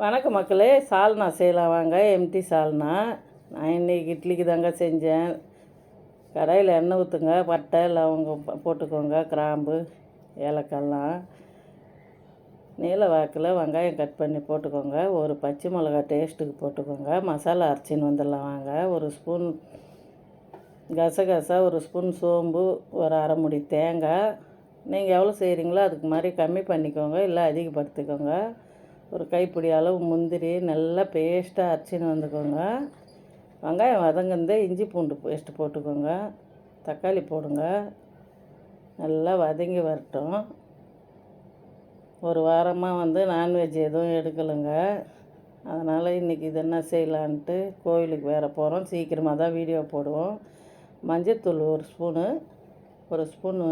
வணக்கம் மக்களே, சால்னா செய்யலாம் வாங்க. எம்டி சால்னா. நான் இன்றைக்கி இட்லிக்கு தாங்க செஞ்சேன். கடாயில் எண்ணெய் ஊற்றுங்க. பட்டை லவங்கம் போட்டுக்கோங்க, கிராம்பு ஏலக்காய்லாம். நீல வாக்கில் வெங்காயம் கட் பண்ணி போட்டுக்கோங்க. ஒரு பச்சை மிளகா டேஸ்ட்டுக்கு போட்டுக்கோங்க. மசாலா அரைச்சின்னு வந்துடலாம் வாங்க. ஒரு ஸ்பூன் கசகசா, ஒரு ஸ்பூன் சோம்பு, ஒரு அரை முடி தேங்காய். நீங்கள் எவ்வளோ செய்கிறீங்களோ அதுக்கு மாதிரி கம்மி பண்ணிக்கோங்க, இல்லை அதிகப்படுத்திக்கோங்க. ஒரு கைப்பிடி அளவு முந்திரி நல்லா பேஸ்ட்டாக அரைச்சின்னு வந்துக்கோங்க. வெங்காயம் வதங்குந்து இஞ்சி பூண்டு பேஸ்ட்டு போட்டுக்கோங்க. தக்காளி போடுங்க. நல்லா வதங்கி வரட்டும். ஒரு வாரமாக நான்வெஜ் எதுவும் எடுக்கலைங்க. அதனால் இன்றைக்கி இது என்ன செய்யலான்ட்டு கோயிலுக்கு வேறு போகிறோம். சீக்கிரமாக தான் வீடியோ போடுவோம். மஞ்சத்தூள் ஒரு ஸ்பூனு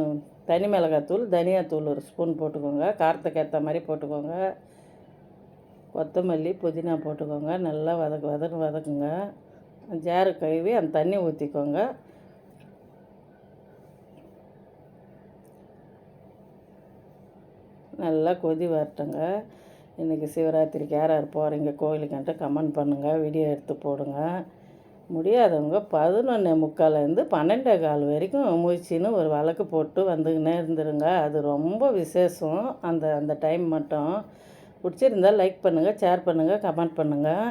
தனி மிளகாத்தூள், தனியாத்தூள் ஒரு ஸ்பூன் போட்டுக்கோங்க. காரத்துக்கு ஏற்ற மாதிரி போட்டுக்கோங்க. கொத்தமல்லி, புதினா போட்டுக்கோங்க. நல்லா வதக்குங்க. ஜாரு கழுவி அந்த தண்ணி ஊற்றிக்கோங்க. நல்லா கொதி வரட்டுங்க. இன்றைக்கி சிவராத்திரிக்கு யார் யார் போகிறீங்க கோயிலுக்குன்ட்டு கமெண்ட் பண்ணுங்கள், வீடியோ எடுத்து போடுங்க. முடியாதவங்க 11:45 12:15 வரைக்கும் முழிச்சின்னு ஒரு விளக்கு போட்டு வந்துக்கினே இருந்துருங்க. அது ரொம்ப விசேஷம். அந்த டைம் மட்டும் பிடிச்சிருந்தால் லைக் பண்ணுங்கள், ஷேர் பண்ணுங்கள், கமெண்ட் பண்ணுங்கள்.